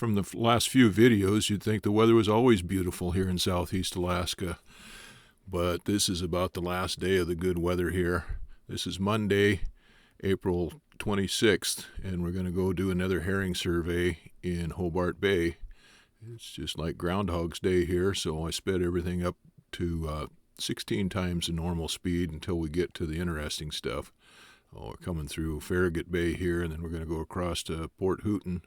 from the last few videos, you'd think the weather was always beautiful here in southeast Alaska. But this is about the last day of the good weather here. This is Monday, April 26th, and we're going to go do another herring survey in Hobart Bay. It's just like Groundhog's Day here, so I sped everything up to 16 times the normal speed until we get to the interesting stuff. We're coming through Farragut Bay here, and then we're going to go across to Port Hooton.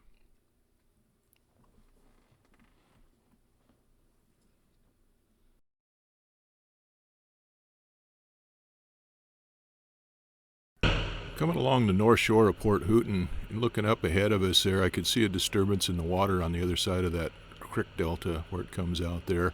Coming along the north shore of Port Hooton and looking up ahead of us there, I could see a disturbance in the water on the other side of that creek delta where it comes out there.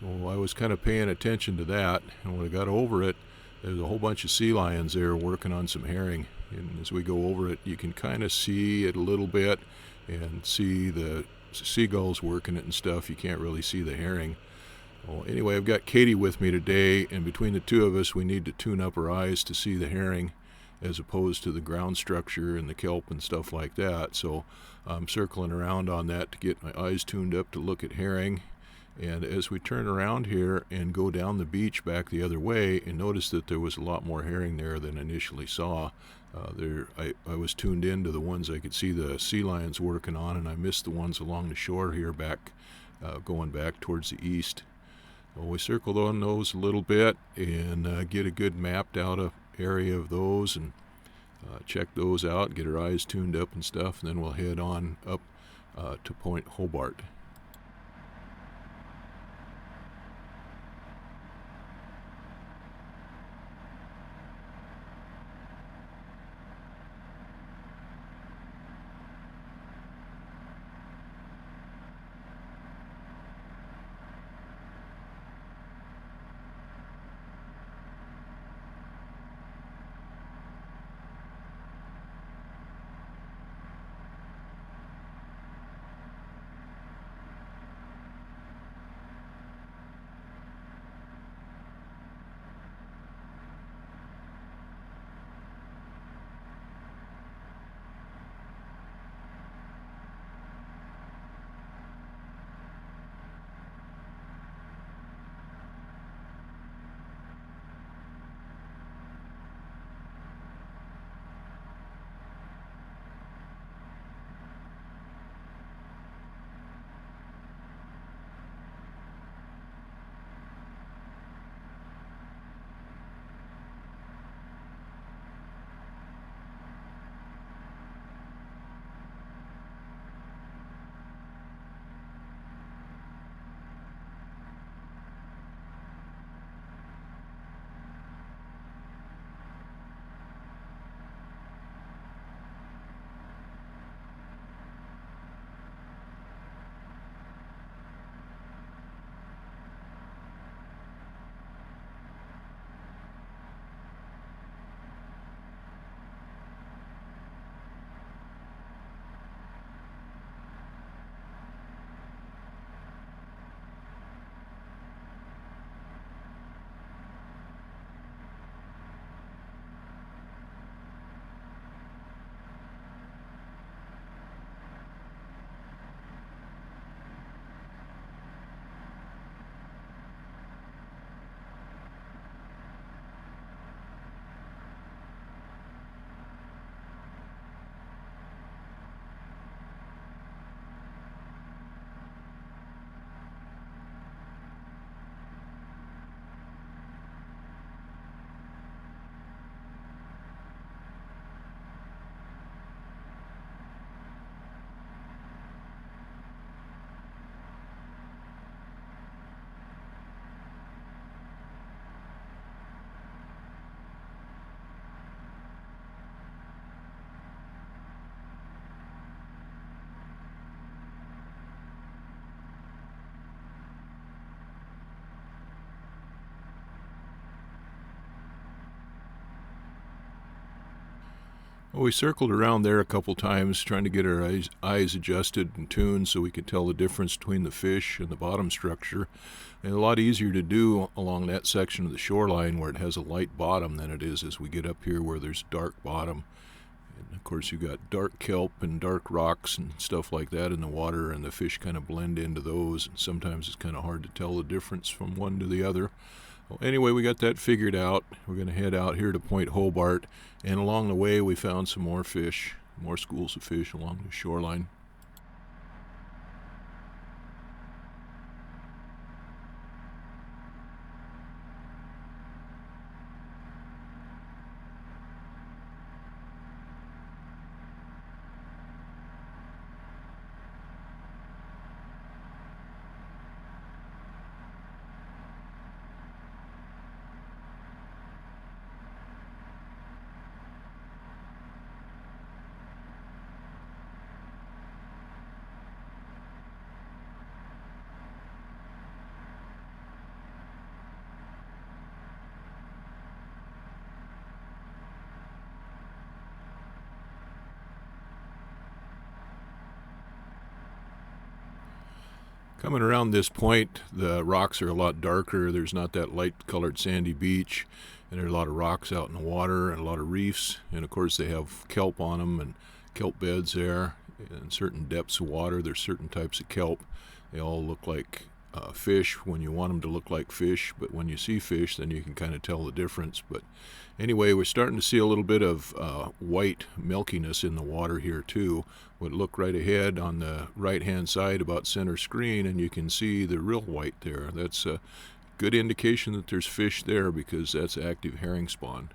Well, I was kind of paying attention to that, and when I got over it, there's a whole bunch of sea lions there working on some herring. And as we go over it, you can kind of see it a little bit and see the seagulls working it and stuff. You can't really see the herring. Well, anyway, I've got Katie with me today, and between the two of us, we need to tune up our eyes to see the herring as opposed to the ground structure and the kelp and stuff like that. So I'm circling around on that to get my eyes tuned up to look at herring. And as we turn around here and go down the beach back the other way, and notice that there was a lot more herring there than I initially saw. I was tuned in to the ones I could see the sea lions working on, and I missed the ones along the shore here back, going back towards the east. Well, we circled on those a little bit and get a good mapped out area of those and check those out, get our eyes tuned up and stuff, and then we'll head on up to Point Hobart. Well, we circled around there a couple times trying to get our eyes adjusted and tuned so we could tell the difference between the fish and the bottom structure. And a lot easier to do along that section of the shoreline where it has a light bottom than it is as we get up here where there's dark bottom. And of course, you've got dark kelp and dark rocks and stuff like that in the water, and the fish kind of blend into those. And sometimes it's kind of hard to tell the difference from one to the other. Well, anyway, we got that figured out. We're going to head out here to Point Hobart, and along the way we found some more fish, more schools of fish along the shoreline. Coming around this point, the rocks are a lot darker. There's not that light-colored sandy beach, and there's a lot of rocks out in the water and a lot of reefs. And of course, they have kelp on them and kelp beds there. In certain depths of water, there's certain types of kelp. They all look like fish when you want them to look like fish, but when you see fish, then you can kind of tell the difference. But anyway, we're starting to see a little bit of white milkiness in the water here too. Would look right ahead on the right hand side about center screen, and you can see the real white there. That's a good indication that there's fish there, because that's active herring spawn.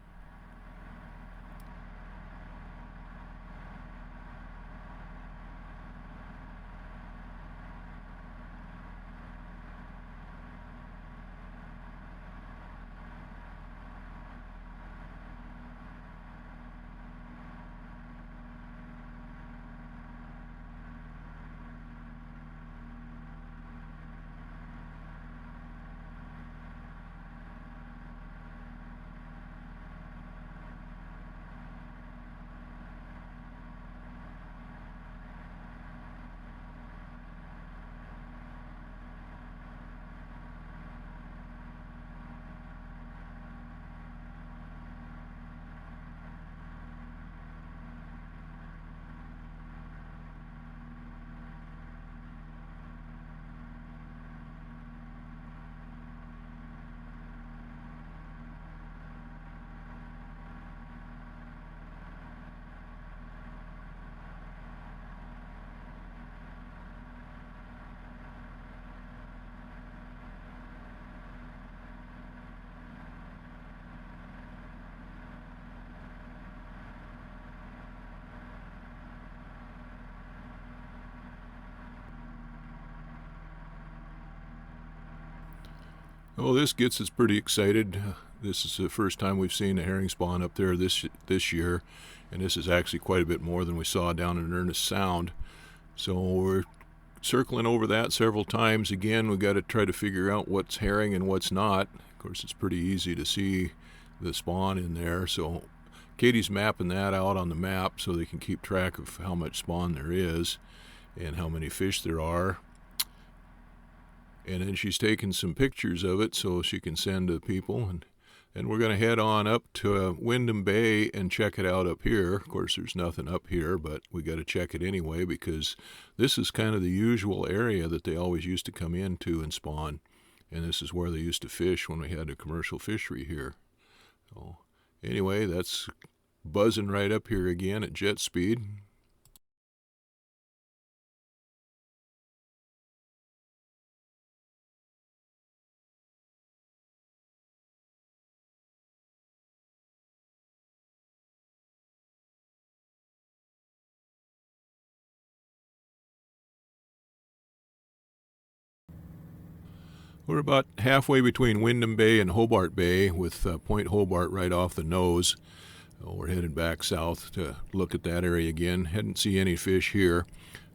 Oh, this gets us pretty excited. This is the first time we've seen a herring spawn up there this year, and this is actually quite a bit more than we saw down in Ernest Sound. So we're circling over that several times. Again, we've got to try to figure out what's herring and what's not. Of course, it's pretty easy to see the spawn in there. So Katie's mapping that out on the map so they can keep track of how much spawn there is and how many fish there are. And then she's taking some pictures of it so she can send to people. And we're going to head on up to Windham Bay and check it out up here. Of course, there's nothing up here, but we got to check it anyway, because this is kind of the usual area that they always used to come into and spawn. And this is where they used to fish when we had a commercial fishery here. So anyway, that's buzzing right up here again at jet speed. We're about halfway between Windham Bay and Hobart Bay, with Point Hobart right off the nose. We're headed back south to look at that area again. Hadn't seen any fish here.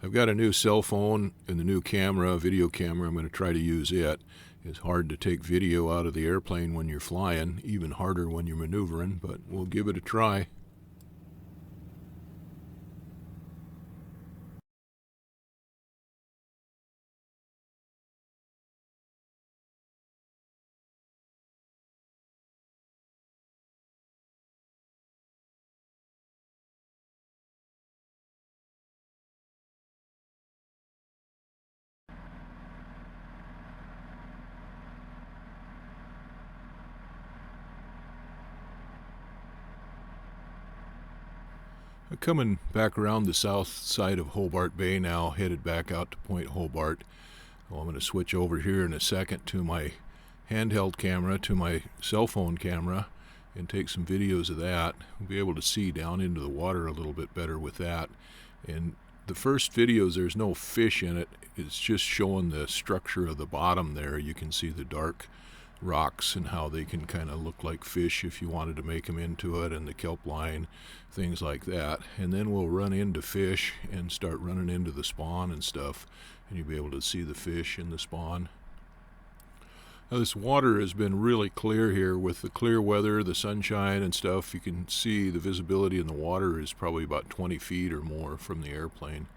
I've got a new cell phone and the new camera, video camera. I'm going to try to use it. It's hard to take video out of the airplane when you're flying, even harder when you're maneuvering, but we'll give it a try. Coming back around the south side of Hobart Bay now, headed back out to Point Hobart. Well, I'm going to switch over here in a second to my handheld camera, to my cell phone camera, and take some videos of that. We'll be able to see down into the water a little bit better with that. And the first videos, there's no fish in it. It's just showing the structure of the bottom there. You can see the dark rocks and how they can kind of look like fish if you wanted to make them into it, and the kelp line, things like that. And then we'll run into fish and start running into the spawn and stuff, and you'll be able to see the fish in the spawn. Now, this water has been really clear here with the clear weather, the sunshine and stuff. You can see the visibility in the water is probably about 20 feet or more from the airplane.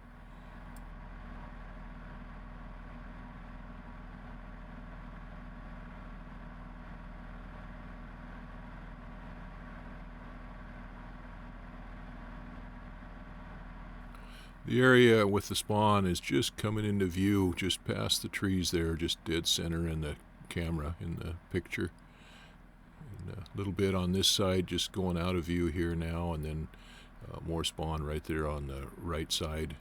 The area with the spawn is just coming into view, just past the trees there, just dead center in the camera, in the picture. And a little bit on this side, just going out of view here now, and then more spawn right there on the right side,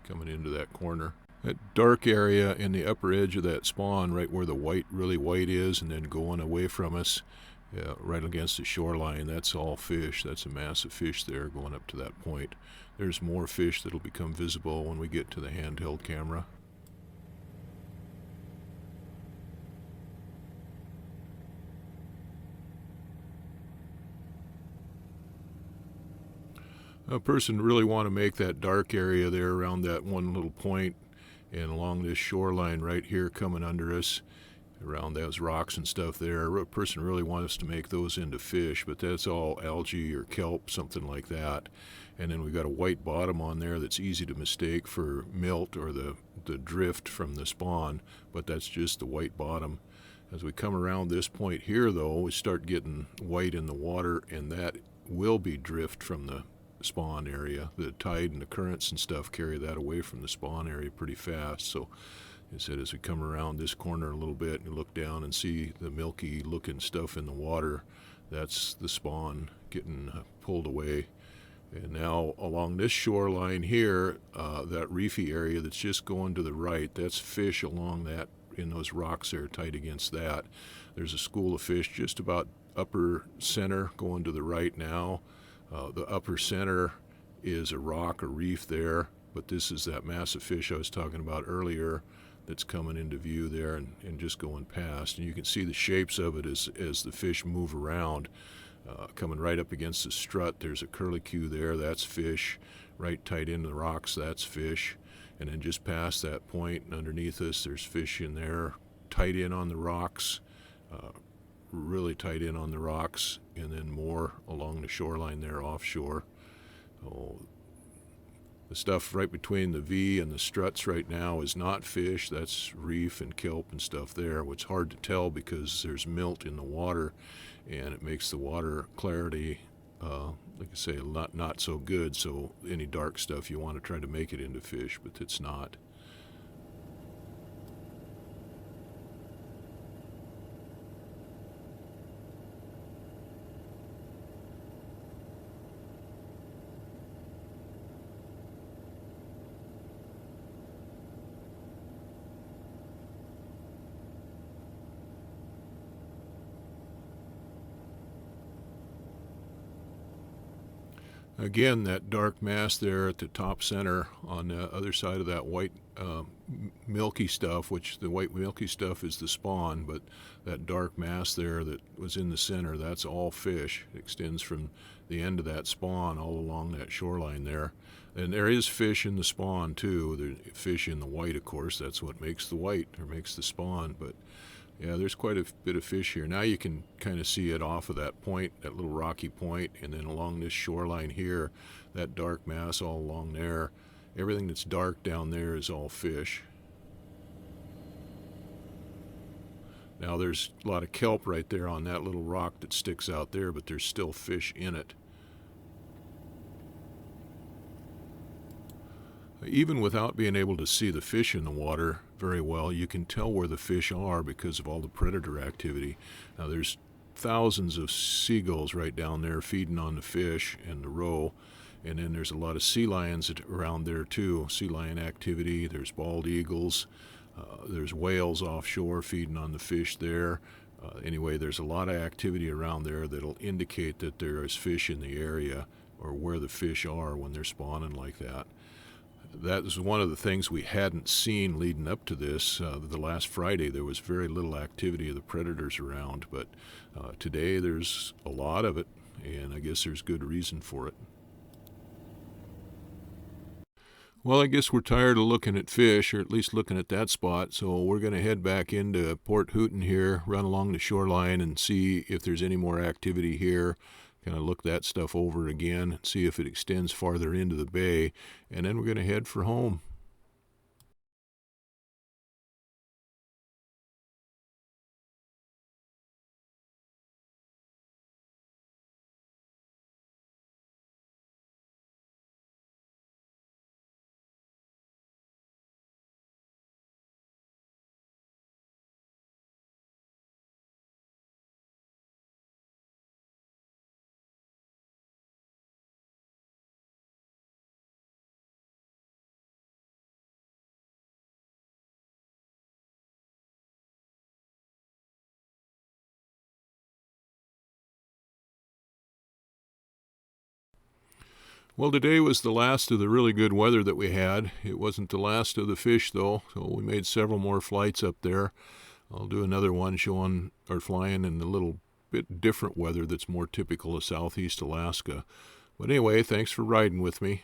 coming into that corner. That dark area in the upper edge of that spawn, right where the white, really white is, and then going away from us, right against the shoreline, that's all fish. That's a mass of fish there going up to that point. There's more fish that'll become visible when we get to the handheld camera. A person really want to make that dark area there around that one little point and along this shoreline right here coming under us, around those rocks and stuff there. A person really wants us to make those into fish, but that's all algae or kelp, something like that. And then we've got a white bottom on there that's easy to mistake for milt or the drift from the spawn, but that's just the white bottom. As we come around this point here, though, we start getting white in the water, and that will be drift from the spawn area. The tide and the currents and stuff carry that away from the spawn area pretty fast. So I said, as we come around this corner a little bit and look down and see the milky looking stuff in the water, that's the spawn getting pulled away. And now along this shoreline here, that reefy area that's just going to the right, that's fish along that, in those rocks there tight against that. There's a school of fish just about upper center going to the right now. The upper center is a rock, a reef there, but this is that massive fish I was talking about earlier that's coming into view there and just going past. And you can see the shapes of it as the fish move around. Coming right up against the strut, there's a curlicue there, that's fish. Right tight into the rocks, that's fish. And then just past that point and underneath us, there's fish in there, tight in on the rocks, really tight in on the rocks, and then more along the shoreline there offshore. Oh, the stuff right between the V and the struts right now is not fish, that's reef and kelp and stuff there. It's hard to tell because there's milt in the water, and it makes the water clarity, like I say, not so good. So any dark stuff, you want to try to make it into fish, but it's not. Again, that dark mass there at the top center on the other side of that white milky stuff, which the white milky stuff is the spawn, but that dark mass there that was in the center, that's all fish. It extends from the end of that spawn all along that shoreline there. And there is fish in the spawn too. There's fish in the white, of course. That's what makes the white, or makes the spawn. But yeah, there's quite a bit of fish here. Now you can kind of see it off of that point, that little rocky point, and then along this shoreline here, that dark mass all along there. Everything that's dark down there is all fish. Now there's a lot of kelp right there on that little rock that sticks out there, but there's still fish in it. Even without being able to see the fish in the water very well, you can tell where the fish are because of all the predator activity. Now there's thousands of seagulls right down there feeding on the fish and the roe, And then there's a lot of sea lions around there too. Sea lion activity. There's bald eagles. There's whales offshore feeding on the fish there. Anyway, there's a lot of activity around there that'll indicate that there is fish in the area or where the fish are when they're spawning like that. That was one of the things we hadn't seen leading up to this. The last Friday there was very little activity of the predators around, but today there's a lot of it, and I guess there's good reason for it. Well, I guess we're tired of looking at fish, or at least looking at that spot, so we're going to head back into Port Houghton here, run along the shoreline and see if there's any more activity here. Kind of look that stuff over again, see if it extends farther into the bay, and then we're going to head for home. Well, today was the last of the really good weather that we had. It wasn't the last of the fish, though, so we made several more flights up there. I'll do another one showing or flying in a little bit different weather that's more typical of southeast Alaska. But anyway, thanks for riding with me.